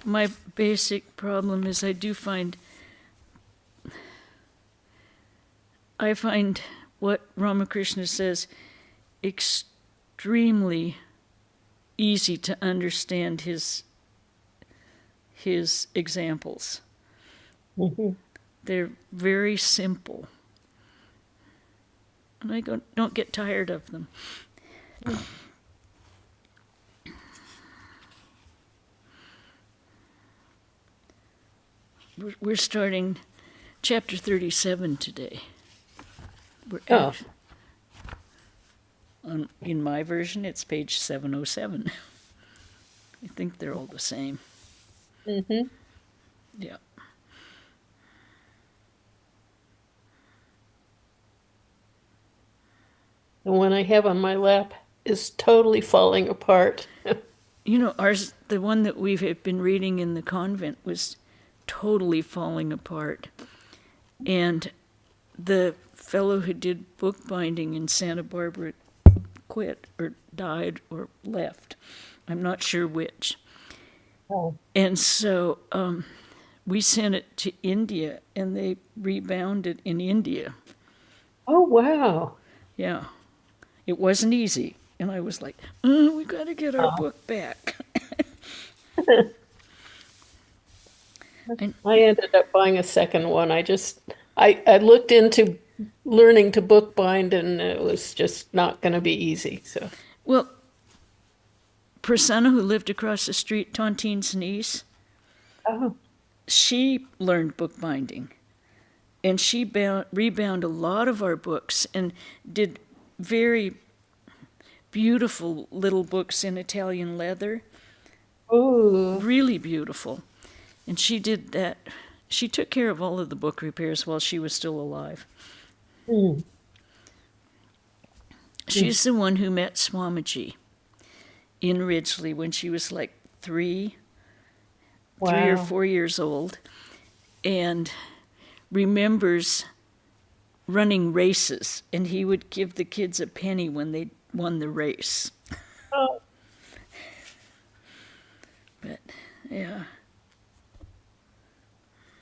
my basic problem is I find what Ramakrishna says extremely easy to understand his examples. Mm-hmm. They're very simple. And I don't get tired of them. We're starting chapter 37 today. In my version, it's page 707. I think they're all the same. Mm-hmm. Yeah. The one I have on my lap is totally falling apart. You know, the one that we've been reading in the convent was totally falling apart. And the fellow who did bookbinding in Santa Barbara quit or died or left. I'm not sure which. Oh. And so we sent it to India, and they rebound it in India. Oh, wow. Yeah. It wasn't easy. And I was like, we got to get our book back. I ended up buying a second one. I looked into learning to bookbind, and it was just not going to be easy. So, Well, Prasanna, who lived across the street, Tontine's niece, oh, she learned bookbinding. And she rebound a lot of our books and did very beautiful little books in Italian leather. ooh, Really beautiful. And she did that. She took care of all of the book repairs while she was still alive. mm, She's the one who met Swamiji in Ridgely when she was like three or wow. 4 years old, and remembers running races, and he would give the kids a penny when they won the race. Oh, But yeah,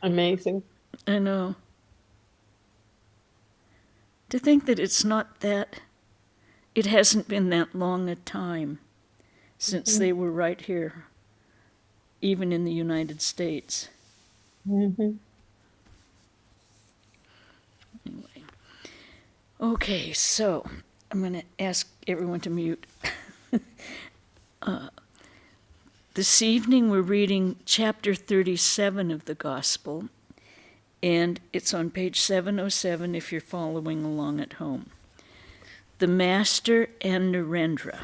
amazing. I know. To think that it hasn't been that long a time since they were right here, even in the United States. Mm-hmm. Anyway. Okay, so I'm going to ask everyone to mute. This evening we're reading chapter 37 of the Gospel, and it's on page 707 if you're following along at home. The Master and Narendra.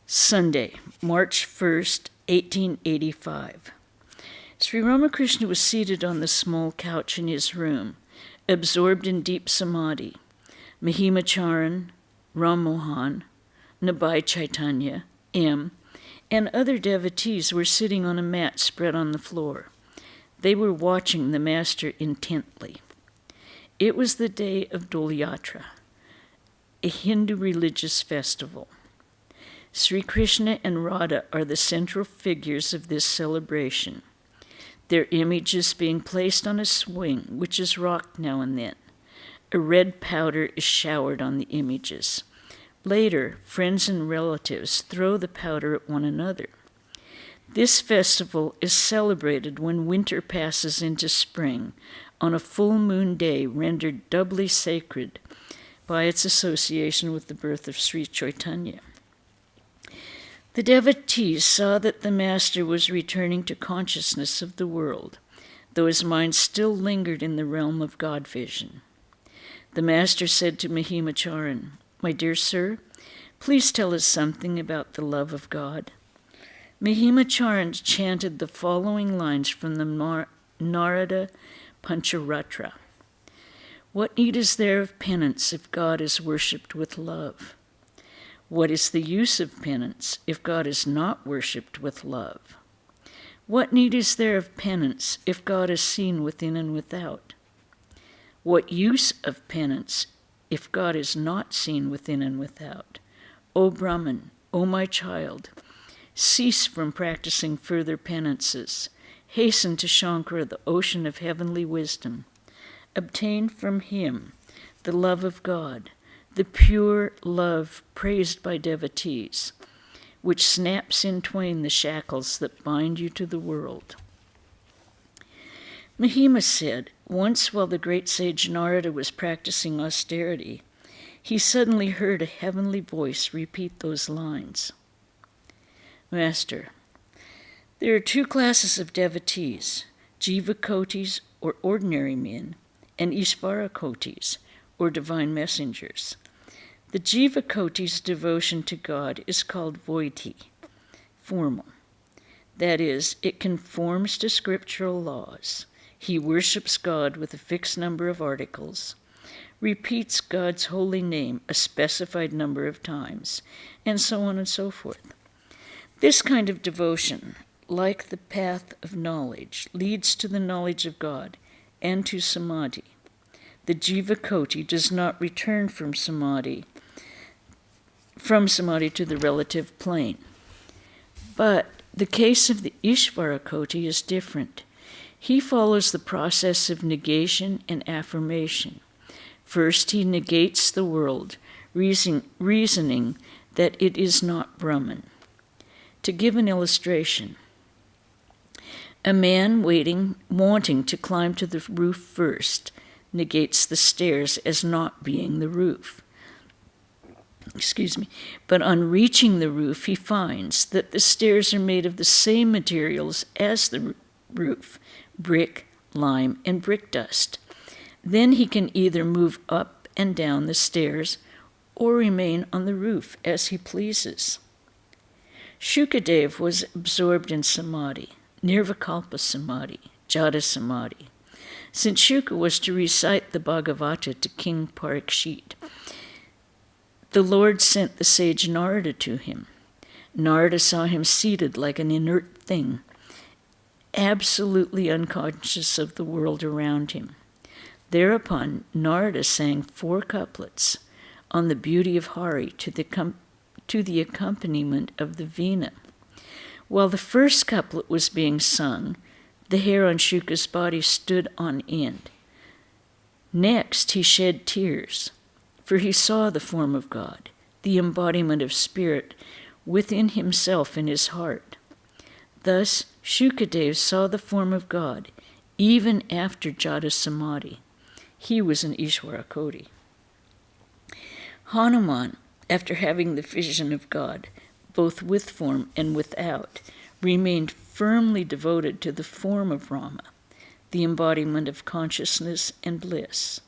Sunday, March 1st, 1885. Sri Ramakrishna was seated on the small couch in his room, absorbed in deep samadhi. Mahimacharan, Ram Mohan, Nabai Chaitanya, M., and other devotees were sitting on a mat spread on the floor. They were watching the Master intently. It was the day of Dol Yatra, a Hindu religious festival. Sri Krishna and Radha are the central figures of this celebration, their images being placed on a swing, which is rocked now and then. A red powder is showered on the images. Later, friends and relatives throw the powder at one another. This festival is celebrated when winter passes into spring, on a full moon day rendered doubly sacred by its association with the birth of Sri Chaitanya. The devotees saw that the Master was returning to consciousness of the world, though his mind still lingered in the realm of God vision. The Master said to Mahimacharan, "My dear sir, please tell us something about the love of God." Mahimacharan chanted the following lines from the Narada Pancharatra. What need is there of penance if God is worshipped with love? What is the use of penance if God is not worshipped with love? What need is there of penance if God is seen within and without? What use of penance if God is not seen within and without? O Brahman, O my child, Cease from practicing further penances. Hasten to Shankara, the ocean of heavenly wisdom. Obtain from him the love of God, the pure love praised by devotees, which snaps in twain the shackles that bind you to the world. Mahima said, once while the great sage Narada was practicing austerity, he suddenly heard a heavenly voice repeat those lines. Master, there are two classes of devotees, Jiva-kotis, or ordinary men, and Ishvara-kotis, or divine messengers. The Jiva-koti's devotion to God is called Vaidhi, formal. That is, it conforms to scriptural laws. He worships God with a fixed number of articles, repeats God's holy name a specified number of times, and so on and so forth. This kind of devotion, like the path of knowledge, leads to the knowledge of God and to samadhi. The Jiva-koti does not return from samadhi to the relative plane. But the case of the Ishvara-koti is different. He follows the process of negation and affirmation. First, he negates the world, reasoning that it is not Brahman. To give an illustration, a man wanting to climb to the roof first negates the stairs as not being the roof. But on reaching the roof, he finds that the stairs are made of the same materials as the roof, brick, lime, and brick dust. Then he can either move up and down the stairs or remain on the roof as he pleases. Shukadev was absorbed in samadhi, nirvikalpa samadhi, jada samadhi. Since Shuka was to recite the Bhagavata to King Parikshit, the Lord sent the sage Narada to him. Narada saw him seated like an inert thing, absolutely unconscious of the world around him. Thereupon, Narada sang 4 couplets on the beauty of Hari to the accompaniment of the veena. While the first couplet was being sung, the hair on Shuka's body stood on end. Next, he shed tears, for he saw the form of God, the embodiment of spirit within himself in his heart. Thus, Shukadev saw the form of God even after Jada Samadhi. He was an Ishvara-koti. Hanuman, after having the vision of God, both with form and without, remained firmly devoted to the form of Rama, the embodiment of consciousness and bliss.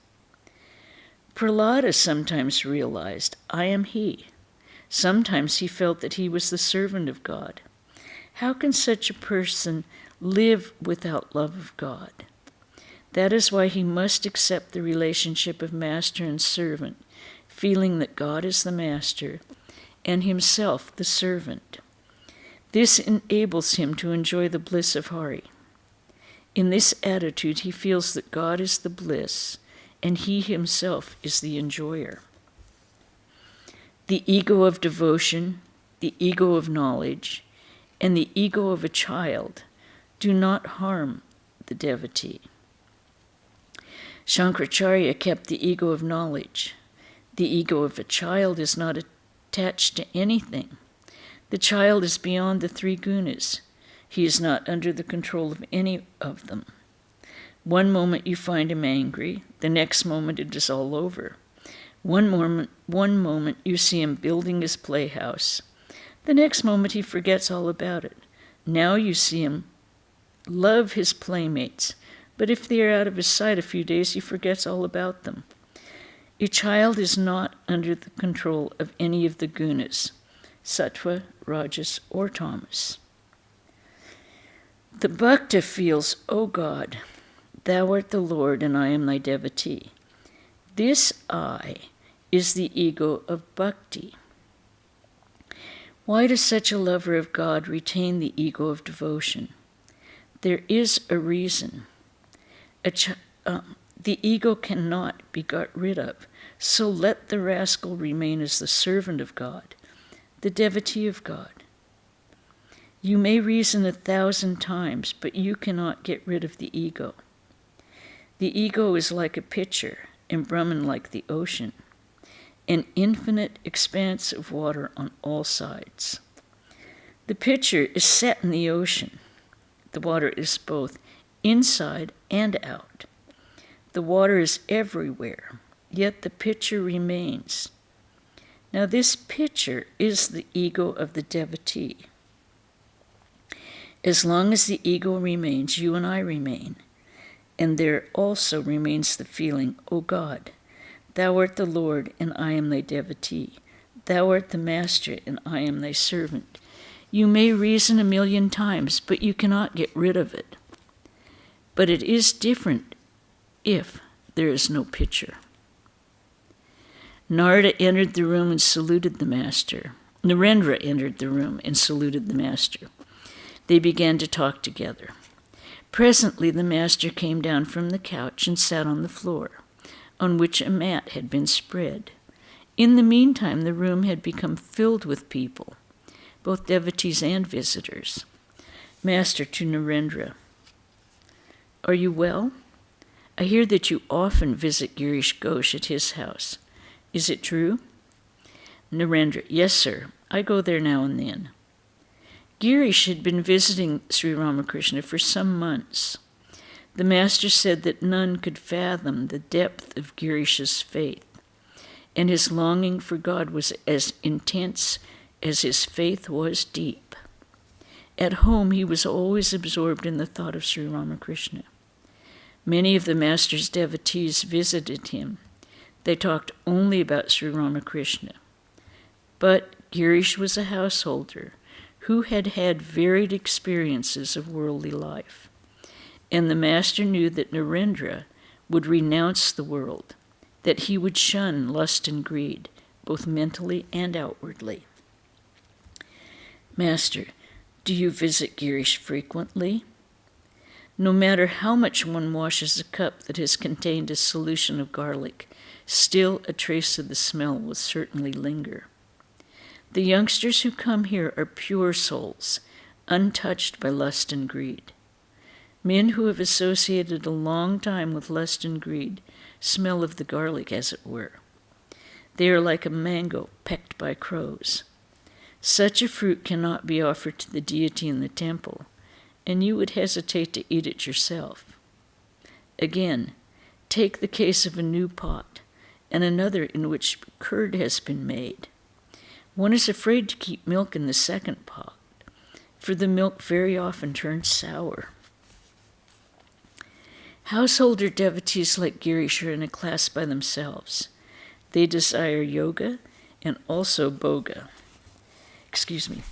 Prahlada sometimes realized, I am he. Sometimes he felt that he was the servant of God. How can such a person live without love of God? That is why he must accept the relationship of master and servant, feeling that God is the master and himself the servant. This enables him to enjoy the bliss of Hari. In this attitude, he feels that God is the bliss and he himself is the enjoyer. The ego of devotion, the ego of knowledge, and the ego of a child do not harm the devotee. Shankaracharya kept the ego of knowledge. The ego of a child is not attached to anything. The child is beyond the 3 gunas. He is not under the control of any of them. One moment you find him angry, the next moment it is all over. One moment you see him building his playhouse. The next moment he forgets all about it. Now you see him love his playmates, but if they are out of his sight a few days, he forgets all about them. A child is not under the control of any of the gunas, sattva, rajas, or tamas. The bhakta feels, O God, thou art the Lord and I am thy devotee. This I is the ego of bhakti. Why does such a lover of God retain the ego of devotion? There is a reason. The ego cannot be got rid of, so let the rascal remain as the servant of God, the devotee of God. You may reason 1,000 times, but you cannot get rid of the ego. The ego is like a pitcher, and Brahman like the ocean, an infinite expanse of water on all sides. The pitcher is set in the ocean. The water is both inside and out. The water is everywhere, yet the pitcher remains. Now this pitcher is the ego of the devotee. As long as the ego remains, you and I remain. And there also remains the feeling, O God, Thou art the Lord, and I am thy devotee. Thou art the master, and I am thy servant. You may reason 1,000,000 times, but you cannot get rid of it. But it is different if there is no pitcher. Narada entered the room and saluted the master. Narendra entered the room and saluted the master. They began to talk together. Presently the master came down from the couch and sat on the floor, on which a mat had been spread. In the meantime, the room had become filled with people, both devotees and visitors. Master to Narendra, are you well? I hear that you often visit Girish Ghosh at his house. Is it true? Narendra, yes, sir. I go there now and then. Girish had been visiting Sri Ramakrishna for some months. The master said that none could fathom the depth of Girish's faith, and his longing for God was as intense as his faith was deep. At home, he was always absorbed in the thought of Sri Ramakrishna. Many of the master's devotees visited him. They talked only about Sri Ramakrishna. But Girish was a householder who had had varied experiences of worldly life, and the master knew that Narendra would renounce the world, that he would shun lust and greed, both mentally and outwardly. Master, do you visit Girish frequently? No matter how much one washes a cup that has contained a solution of garlic, still a trace of the smell will certainly linger. The youngsters who come here are pure souls, untouched by lust and greed. Men who have associated a long time with lust and greed smell of the garlic, as it were. They are like a mango pecked by crows. Such a fruit cannot be offered to the deity in the temple, and you would hesitate to eat it yourself. Again, take the case of a new pot and another in which curd has been made. One is afraid to keep milk in the second pot, for the milk very often turns sour. Householder devotees like Girish are in a class by themselves. They desire yoga and also boga. Excuse me.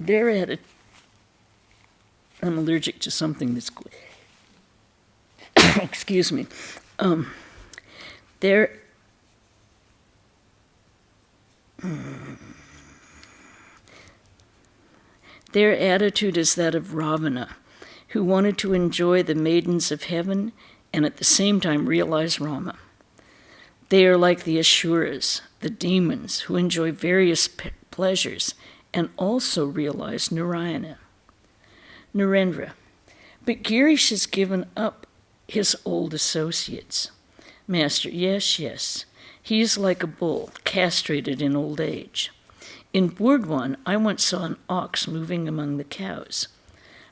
I'm allergic to something that's excuse me. Their attitude is that of Ravana, who wanted to enjoy the maidens of heaven and at the same time realize Rama. They are like the Asuras, the demons, who enjoy various pleasures and also realize Narayana. Narendra, but Girish has given up his old associates. Master, yes. He is like a bull, castrated in old age. In Burdwan, I once saw an ox moving among the cows.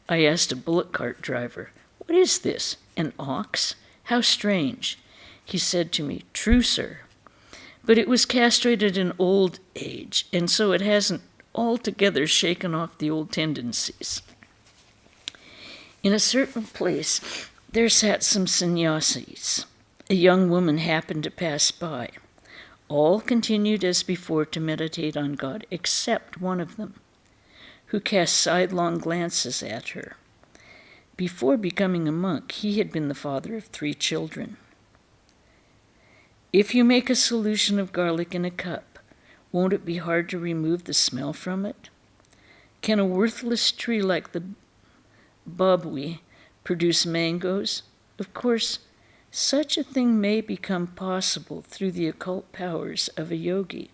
I asked a bullock cart driver, "What is this, an ox? How strange." He said to me, "True, sir. But it was castrated in old age, and so it hasn't altogether shaken off the old tendencies." In a certain place, there sat some sannyasis. A young woman happened to pass by. All continued as before to meditate on God, except one of them, who cast sidelong glances at her. Before becoming a monk, he had been the father of 3 children. If you make a solution of garlic in a cup, won't it be hard to remove the smell from it? Can a worthless tree like the babwi produce mangoes? Of course, such a thing may become possible through the occult powers of a yogi,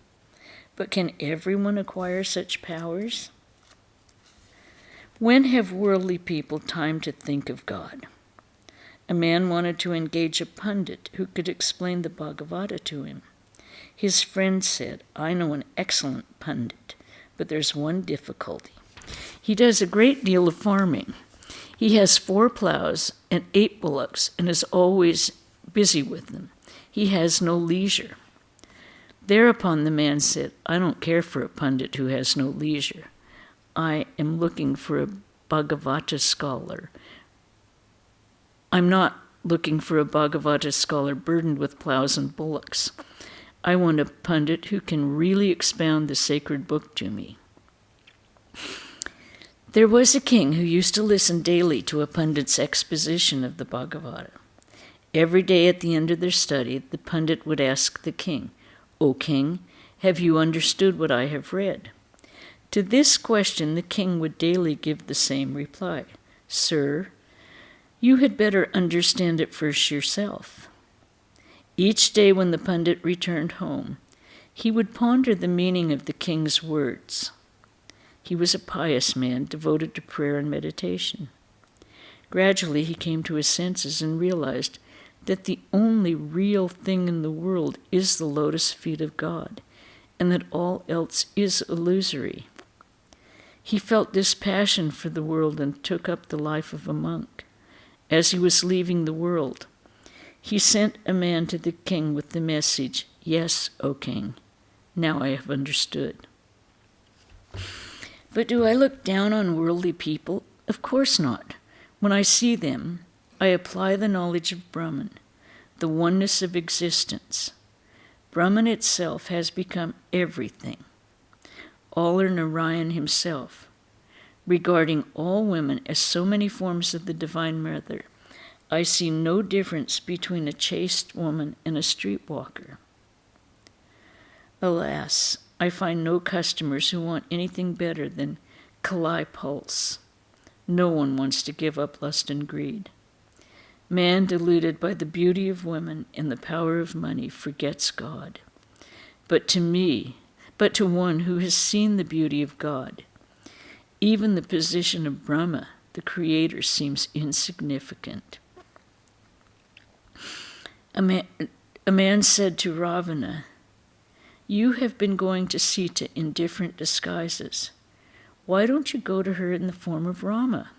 But can everyone acquire such powers? When have worldly people time to think of God? A man wanted to engage a pundit who could explain the Bhagavata to him. His friend said, "I know an excellent pundit, but there's one difficulty. He does a great deal of farming. He has 4 plows and 8 bullocks and is always busy with them. He has no leisure." Thereupon the man said, "I don't care for a pundit who has no leisure. I am looking for a Bhagavata scholar. I'm not looking for a Bhagavata scholar burdened with plows and bullocks. I want a pundit who can really expound the sacred book to me." There was a king who used to listen daily to a pundit's exposition of the Bhagavata. Every day at the end of their study, the pundit would ask the king, "O king, have you understood what I have read?" To this question, the king would daily give the same reply, "Sir, you had better understand it first yourself." Each day when the pundit returned home, he would ponder the meaning of the king's words. He was a pious man, devoted to prayer and meditation. Gradually, he came to his senses and realized that the only real thing in the world is the lotus feet of God, and that all else is illusory. He felt dispassion for the world and took up the life of a monk. As he was leaving the world, he sent a man to the king with the message, "Yes, O king, now I have understood." But do I look down on worldly people? Of course not. When I see them, I apply the knowledge of Brahman, the oneness of existence. Brahman itself has become everything. All are Narayan himself. Regarding all women as so many forms of the Divine Mother, I see no difference between a chaste woman and a streetwalker. Alas, I find no customers who want anything better than Kalai pulse. No one wants to give up lust and greed. Man, deluded by the beauty of women and the power of money, forgets God. But to one who has seen the beauty of God, even the position of Brahma, the Creator, seems insignificant. A man said to Ravana, "You have been going to Sita in different disguises. Why don't you go to her in the form of Rama?"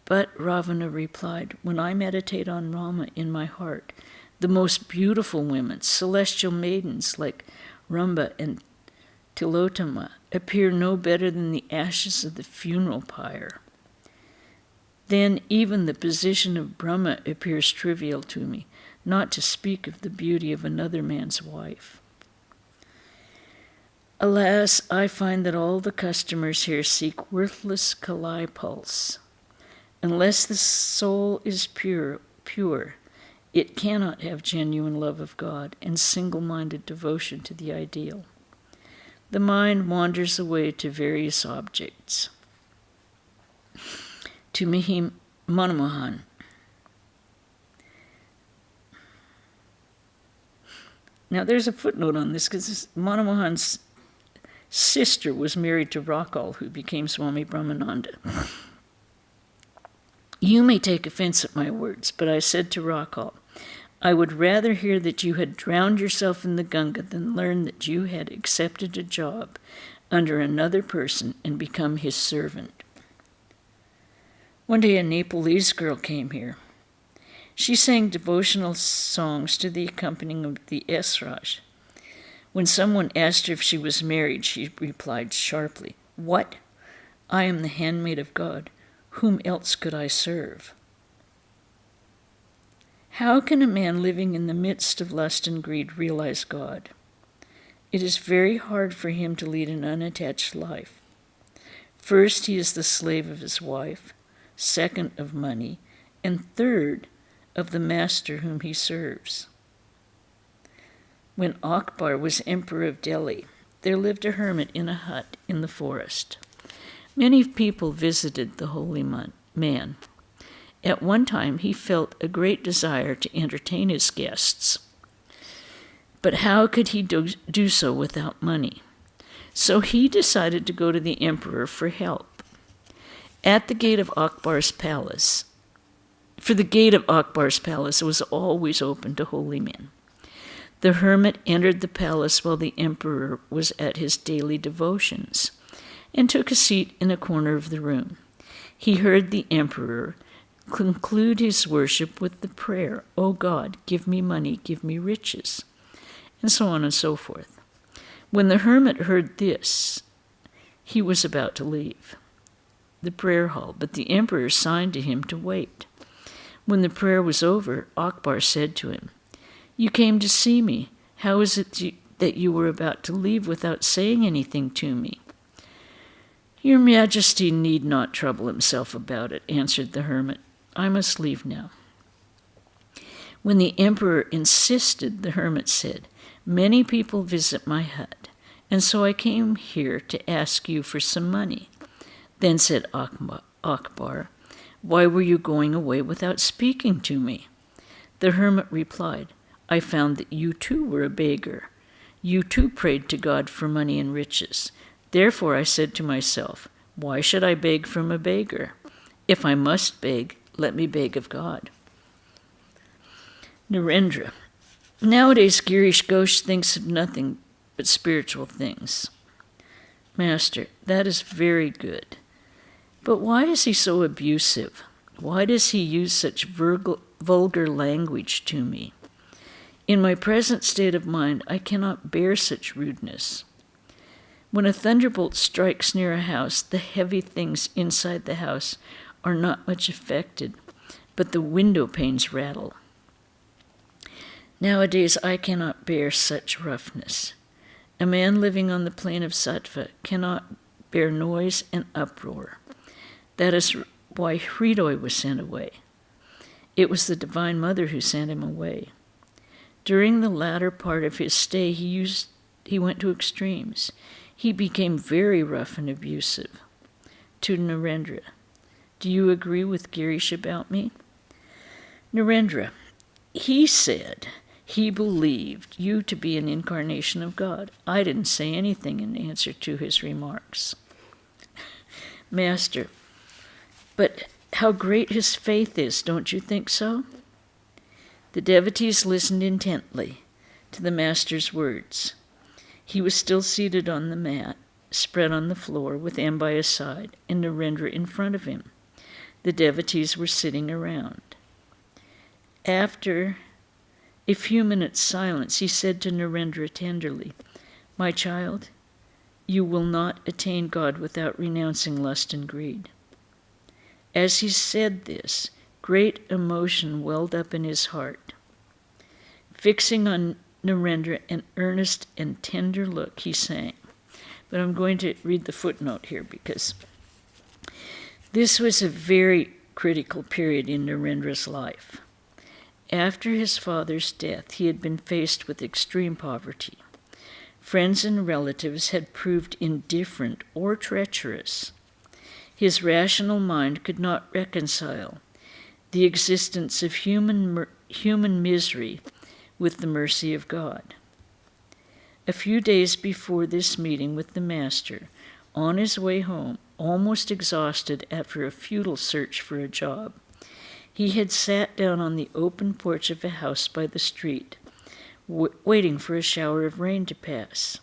But Ravana replied, "When I meditate on Rama in my heart, the most beautiful women, celestial maidens like Ramba and Tilotama, appear no better than the ashes of the funeral pyre. Then even the position of Brahma appears trivial to me, not to speak of the beauty of another man's wife." Alas, I find that all the customers here seek worthless Kalai pulse. Unless the soul is pure, it cannot have genuine love of God and single-minded devotion to the ideal. The mind wanders away to various objects. To Manomohan. Now there's a footnote on this because Manomohan's sister was married to Rakal, who became Swami Brahmananda. You may take offense at my words, but I said to Rakal, I would rather hear that you had drowned yourself in the Ganga than learn that you had accepted a job under another person and become his servant. One day a Nepalese girl came here. She sang devotional songs to the accompaniment of the esraj. When someone asked her if she was married, she replied sharply, "What? I am the handmaid of God. Whom else could I serve?" How can a man living in the midst of lust and greed realize God? It is very hard for him to lead an unattached life. First, he is the slave of his wife, second, of money, and third, of the master whom he serves. When Akbar was emperor of Delhi, there lived a hermit in a hut in the forest. Many people visited the holy man. At one time, he felt a great desire to entertain his guests. But how could he do so without money? So he decided to go to the emperor for help. At the gate of Akbar's palace, for the gate of Akbar's palace was always open to holy men. The hermit entered the palace while the emperor was at his daily devotions and took a seat in a corner of the room. He heard the emperor conclude his worship with the prayer, "O God, give me money, give me riches," and so on and so forth. When the hermit heard this, he was about to leave the prayer hall, but the emperor signed to him to wait. When the prayer was over, Akbar said to him, "You came to see me. How is it that you were about to leave without saying anything to me?" "Your Majesty need not trouble himself about it," answered the hermit. "I must leave now." When the emperor insisted, the hermit said, "Many people visit my hut, and so I came here to ask you for some money." Then said Akbar, "Why were you going away without speaking to me?" The hermit replied, "I found that you too were a beggar. You too prayed to God for money and riches. Therefore I said to myself, why should I beg from a beggar? If I must beg, let me beg of God." Narendra. Nowadays, Girish Ghosh thinks of nothing but spiritual things. Master, that is very good. But why is he so abusive? Why does he use such vulgar language to me? In my present state of mind, I cannot bear such rudeness. When a thunderbolt strikes near a house, the heavy things inside the house are not much affected, but the window panes rattle. Nowadays, I cannot bear such roughness. A man living on the plane of sattva cannot bear noise and uproar. That is why Hridoy was sent away. It was the Divine Mother who sent him away. During the latter part of his stay, he went to extremes. He became very rough and abusive. To Narendra, do you agree with Girish about me? Narendra, he said he believed you to be an incarnation of God. I didn't say anything in answer to his remarks. Master, but how great his faith is, don't you think so? The devotees listened intently to the Master's words. He was still seated on the mat, spread on the floor, with M by his side and Narendra in front of him. The devotees were sitting around. After a few minutes' silence, he said to Narendra tenderly, "My child, you will not attain God without renouncing lust and greed." As he said this, great emotion welled up in his heart. Fixing on Narendra an earnest and tender look, he sang. But I'm going to read the footnote here because this was a very critical period in Narendra's life. After his father's death, he had been faced with extreme poverty. Friends and relatives had proved indifferent or treacherous. His rational mind could not reconcile the existence of human misery with the mercy of God. A few days before this meeting with the Master, on his way home, almost exhausted after a futile search for a job, he had sat down on the open porch of a house by the street, waiting for a shower of rain to pass.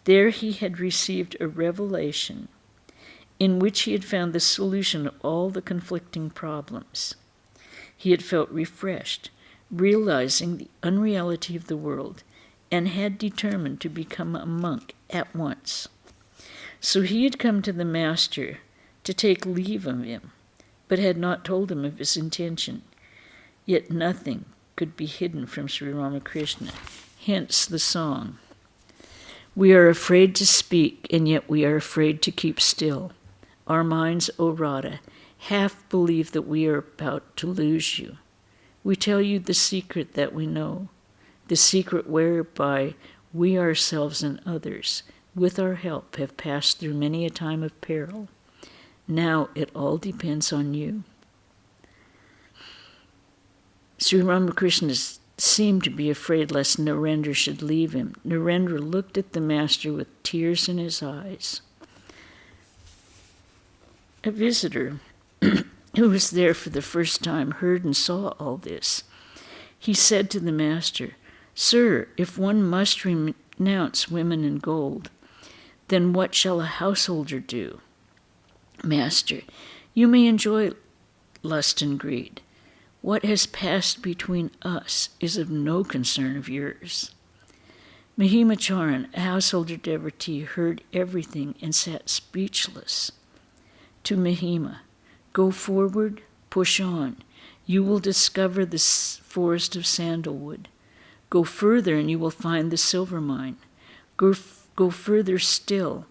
There he had received a revelation in which he had found the solution of all the conflicting problems. He had felt refreshed, realizing the unreality of the world, and had determined to become a monk at once. So he had come to the Master to take leave of him, but had not told him of his intention. Yet nothing could be hidden from Sri Ramakrishna, hence the song. We are afraid to speak, and yet we are afraid to keep still. Our minds, O Radha, half believe that we are about to lose you. We tell you the secret that we know, the secret whereby we ourselves and others, with our help, have passed through many a time of peril. Now it all depends on you. Sri Ramakrishna's seemed to be afraid lest Narendra should leave him. Narendra looked at the master with tears in his eyes. A visitor who was there for the first time heard and saw all this. He said to the master, "Sir, if one must renounce women and gold, then what shall a householder do?" "Master, you may enjoy lust and greed. What has passed between us is of no concern of yours." Mahimacharan, a householder devotee, heard everything and sat speechless. To Mahima, "Go forward, push on. You will discover the forest of sandalwood. Go further and you will find the silver mine. Go further still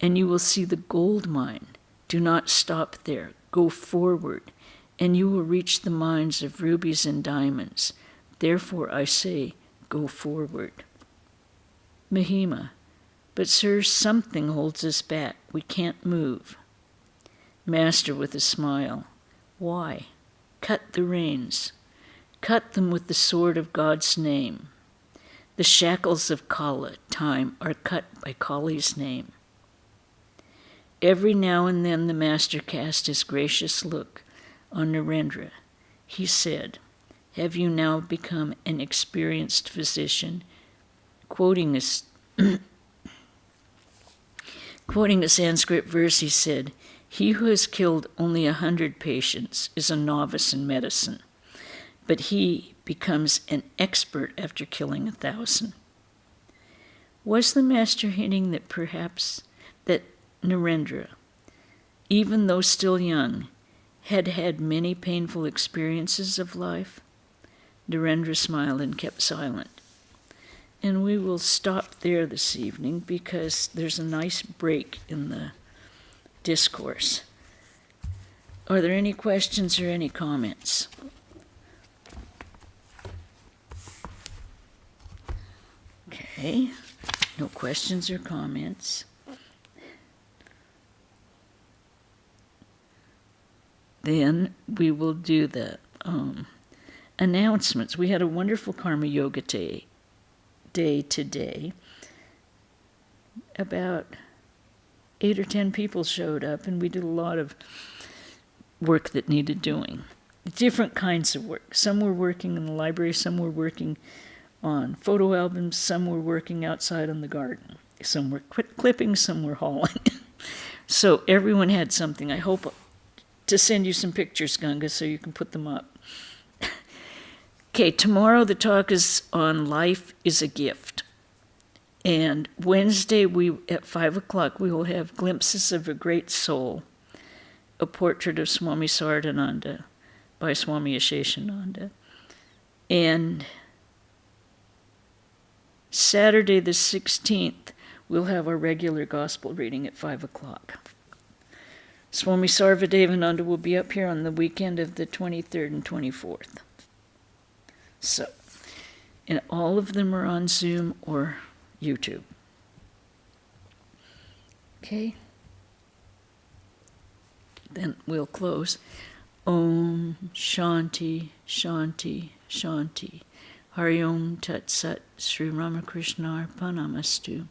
and you will see the gold mine. Do not stop there. Go forward and you will reach the mines of rubies and diamonds. Therefore I say, go forward." Mahima, "But sir, something holds us back. We can't move." Master with a smile, "Why? Cut the reins. Cut them with the sword of God's name. The shackles of Kala, time, are cut by Kali's name." Every now and then the master cast his gracious look on Narendra. He said, "Have you now become an experienced physician?" Quoting a Sanskrit verse, he said, "He who has killed only 100 patients is a novice in medicine, but he becomes an expert after killing 1,000. Was the master hinting that perhaps that Narendra, even though still young, had had many painful experiences of life? Narendra smiled and kept silent. And we will stop there this evening because there's a nice break in the discourse. Are there any questions or any comments? Okay, no questions or comments. Then we will do the announcements. We had a wonderful Karma Yoga day today. About 8 or 10 people showed up, and we did a lot of work that needed doing. Different kinds of work. Some were working in the library, some were working on photo albums, some were working outside in the garden. Some were clipping, some were hauling. So everyone had something. I hope to send you some pictures, Ganga, so you can put them up. Okay, tomorrow the talk is on Life is a Gift. And Wednesday at 5 o'clock we will have Glimpses of a Great Soul, a portrait of Swami Sardananda by Swami Asheshananda. And Saturday the 16th, we'll have our regular gospel reading at 5 o'clock. Swami Sarvadevananda will be up here on the weekend of the 23rd and 24th. So, and all of them are on Zoom or YouTube. Okay? Then we'll close. Om Shanti, Shanti, Shanti. Hari Om Tat Sat Sri Ramakrishna Arpanamastu.